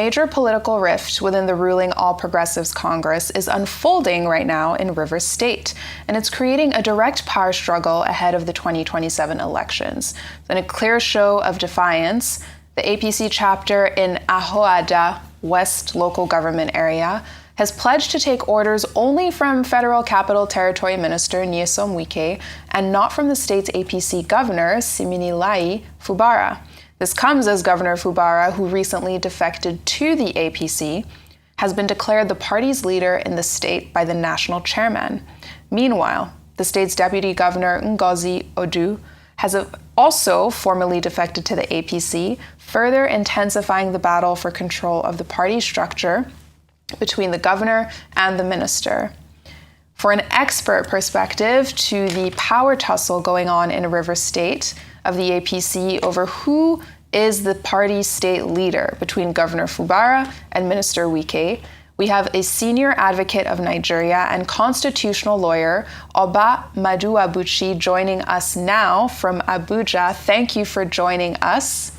major political rift within the ruling All Progressives Congress is unfolding right now in Rivers State, and it's creating a direct power struggle ahead of the 2027 elections. In a clear show of defiance, the APC chapter in Ahoada West local government area has pledged to take orders only from Federal Capital Territory Minister Nyesom Wike and not from the state's APC governor, Siminalayi Fubara. This comes as Governor Fubara, who recently defected to the APC, has been declared the party's leader in the state by the national chairman. Meanwhile, the state's deputy governor, Ngozi Odu, has also formally defected to the APC, further intensifying the battle for control of the party structure between the governor and the minister. For an expert perspective to the power tussle going on in Rivers State of the APC over who is the party's state leader between Governor Fubara and Minister Wike, we have a senior advocate of Nigeria and constitutional lawyer, Oba Maduabuchi, joining us now from Abuja. Thank you for joining us.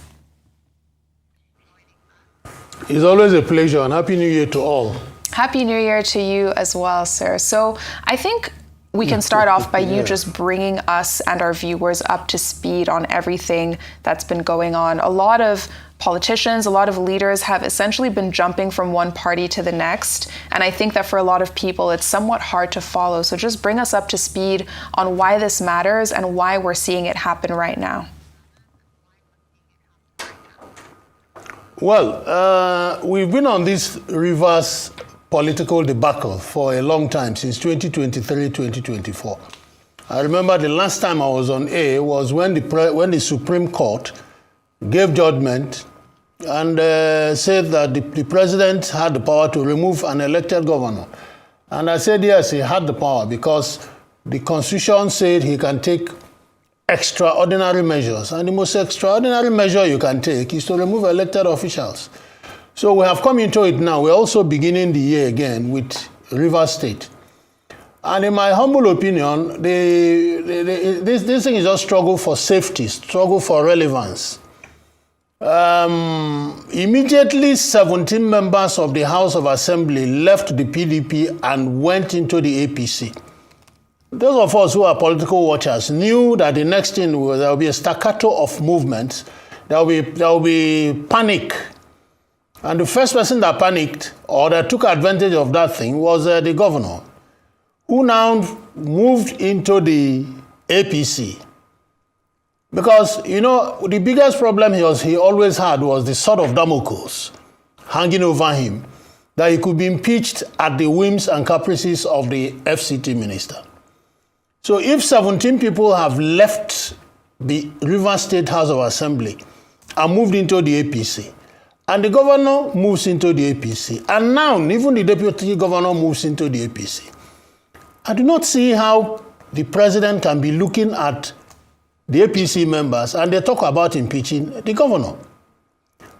It's always a pleasure, and Happy New Year to all. Happy New Year to you as well, sir. So I think we can start off by you just bringing us and our viewers up to speed on everything that's been going on. A lot of politicians, a lot of leaders have essentially been jumping from one party to the next. And I think that for a lot of people, it's somewhat hard to follow. So just bring us up to speed on why this matters and why we're seeing it happen right now. Well, we've been on this Rivers political debacle for a long time, since 2023, 2024. I remember the last time I was on air was when the Supreme Court gave judgment and said that the president had the power to remove an elected governor. And I said, yes, he had the power because the Constitution said he can take extraordinary measures. And the most extraordinary measure you can take is to remove elected officials. So we have come into it now. We're also beginning the year again with Rivers State. And in my humble opinion, this thing is just struggle for safety, struggle for relevance. Immediately, 17 members of the House of Assembly left the PDP and went into the APC. Those of us who are political watchers knew that the next thing was there will be a staccato of movements. There will be panic. And the first person that panicked or that took advantage of that thing was the governor, who now moved into the APC. Because, you know, the biggest problem he always had was the sword of Damocles hanging over him, that he could be impeached at the whims and caprices of the FCT minister. So if 17 people have left the Rivers State House of Assembly and moved into the APC, and the governor moves into the APC, and now even the deputy governor moves into the APC, I do not see how the president can be looking at the APC members and they talk about impeaching the governor.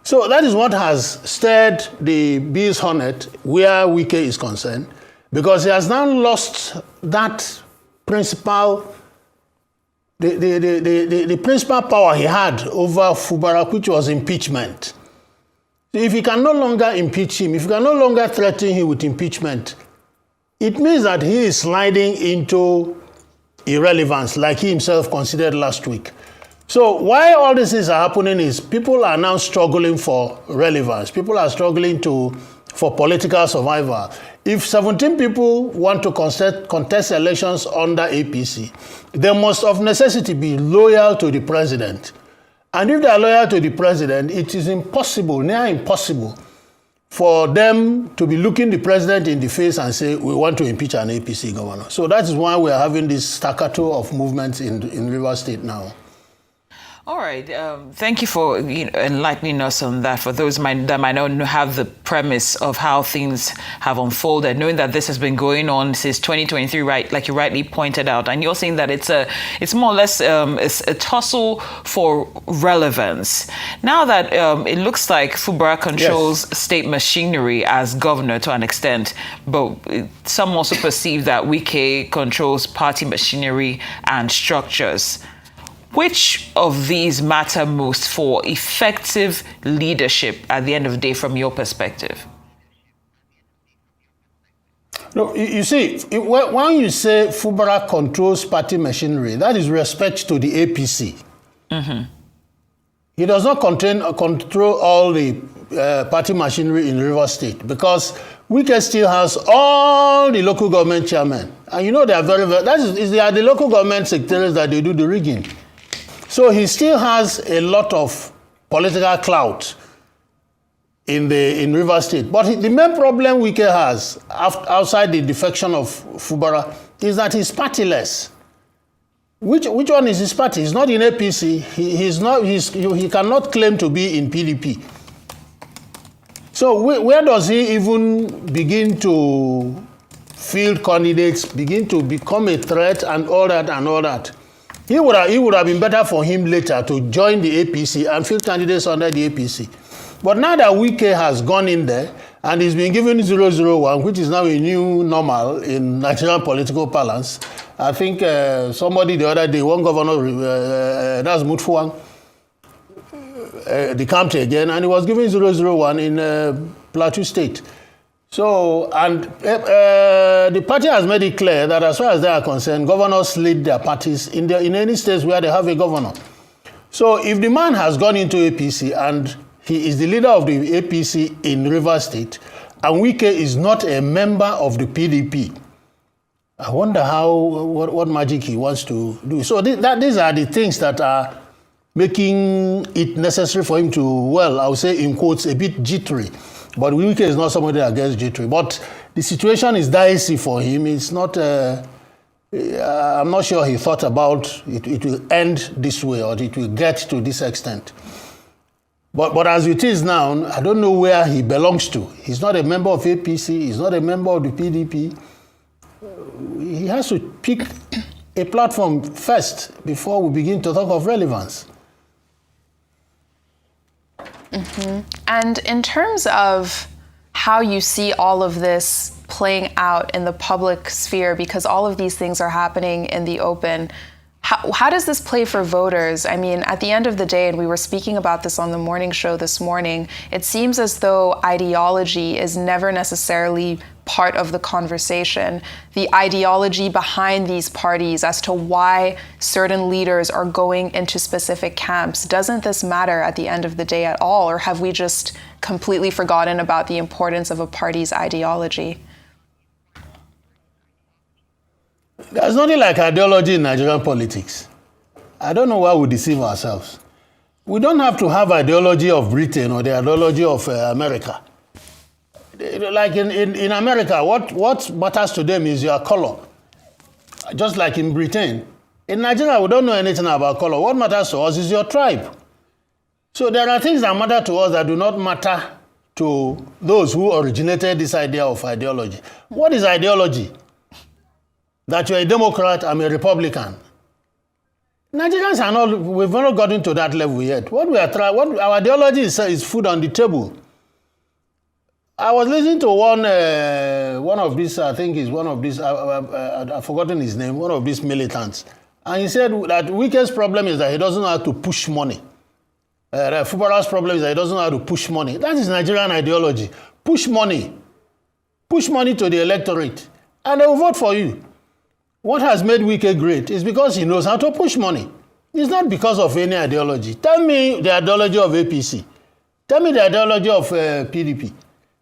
So that is what has stirred the bee's hornet where Wike is concerned, because he has now lost that principal, the principal power he had over Fubara, which was impeachment. If he can no longer impeach him, if you can no longer threaten him with impeachment, it means that he is sliding into irrelevance, like he himself considered last week. So why all these things are happening is people are now struggling for relevance. People are struggling for political survival. If 17 people want to contest elections under APC, they must of necessity be loyal to the president. And if they are loyal to the president, it is impossible, near impossible, for them to be looking the president in the face and say, we want to impeach an APC governor. So that is why we are having this staccato of movements in Rivers State now. All right. Thank you for enlightening us on that. For those that might not have the premise of how things have unfolded, knowing that this has been going on since 2023, right? Like you rightly pointed out, and you're saying that it's more or less a tussle for relevance. Now that it looks like Fubara controls state machinery as governor to an extent, but some also perceive that Wike controls party machinery and structures. Which of these matter most for effective leadership at the end of the day from your perspective? No, you see, when you say Fubara controls party machinery, that is respect to the APC. Mm-hmm. He does not control all the party machinery in Rivers State because Wike still has all the local government chairmen. And you know they are they are the local government secretaries that they do the rigging. So he still has a lot of political clout in Rivers State. But the main problem Wike has outside the defection of Fubara is that he's partyless. Which one is his party? He's not in APC. He cannot claim to be in PDP. So where does he even begin to field candidates, begin to become a threat and all that and all that? It would have been better for him later to join the APC and field candidates under the APC. But now that Wike has gone in there and he's been given 001, which is now a new normal in Nigerian political parlance, I think somebody the other day, one governor, that's Mutfuang, decamped again, and he was given 001 in Plateau State. So, and the party has made it clear that as far as they are concerned, governors lead their parties in any states where they have a governor. So if the man has gone into APC and he is the leader of the APC in Rivers State, and Wike is not a member of the PDP, I wonder what magic he wants to do. So these are the things that are making it necessary for him to, well, I would say in quotes, a bit jittery. But Wike is not somebody that gets jittery. But the situation is dicey for him. It's not, I'm not sure he thought about it will end this way or it will get to this extent. But as it is now, I don't know where he belongs to. He's not a member of APC. He's not a member of the PDP. He has to pick a platform first before we begin to talk of relevance. Mm-hmm. And in terms of how you see all of this playing out in the public sphere, because all of these things are happening in the open, how does this play for voters? I mean, at the end of the day, and we were speaking about this on the morning show this morning, it seems as though ideology is never necessarily part of the conversation. The ideology behind these parties as to why certain leaders are going into specific camps, doesn't this matter at the end of the day at all? Or have we just completely forgotten about the importance of a party's ideology? There's nothing like ideology in Nigerian politics. I don't know why we deceive ourselves. We don't have to have ideology of Britain or the ideology of America. Like in America, what matters to them is your color. Just like in Britain. In Nigeria, we don't know anything about color. What matters to us is your tribe. So there are things that matter to us that do not matter to those who originated this idea of ideology. What is ideology? That you're a Democrat, I'm a Republican. Nigerians are not, we've not gotten to that level yet. What our ideology is food on the table. I was listening to one of these, I think is one of these, I've forgotten his name, one of these militants. And he said that Wike's problem is that he doesn't know how to push money. Fubara's problem is that he doesn't know how to push money. That is Nigerian ideology. Push money. Push money to the electorate. And they will vote for you. What has made Wike great is because he knows how to push money. It's not because of any ideology. Tell me the ideology of APC. Tell me the ideology of PDP.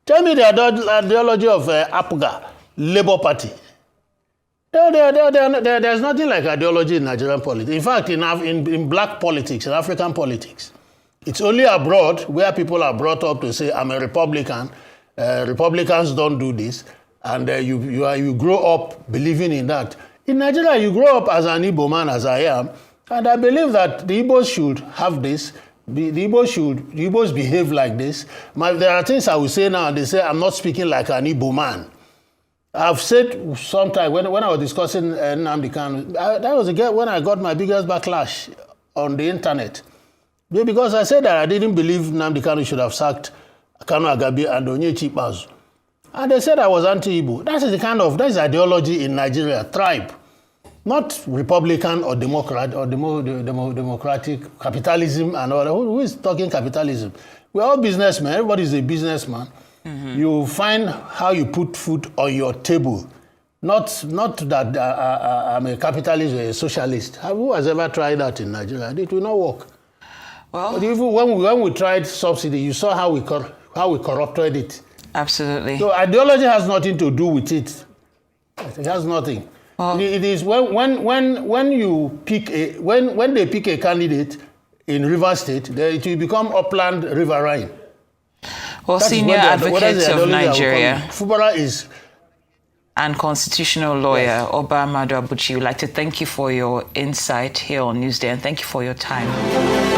Tell me the ideology of APGA, Labour Party. There's nothing like ideology in Nigerian politics. In fact, in black politics, in African politics, it's only abroad where people are brought up to say, I'm a Republican. Republicans don't do this. And you grow up believing in that. In Nigeria, you grow up as an Igbo man, as I am, and I believe that the Igbos should have this. The Igbos behave like this. There are things I will say now, and they say I'm not speaking like an Igbo man. I've said sometime when I was discussing Nnamdi Kanu, that was when I got my biggest backlash on the internet. Because I said that I didn't believe Nnamdi Kanu should have sacked Kanu Agabi and Onyechi Ikpeazu. And they said I was anti-Igbo. That's ideology in Nigeria, tribe. not Republican or Democrat or democratic capitalism and all that. Who is talking capitalism? We're all businessmen. Everybody's a businessman. Mm-hmm. You find how you put food on your table. Not that I'm a capitalist or a socialist. Who has ever tried that in Nigeria? It will not work. Well, but even when we tried subsidy, you saw how we corrupted it. Absolutely. So ideology has nothing to do with it. It has nothing. Well, it is when you pick when they pick a candidate in Rivers State, it will become Upland Riverine. Well, senior advocate of Nigeria. Fubara is. And constitutional lawyer Oba Amadu Abuchi, would like to thank you for your insight here on Newsday, and thank you for your time.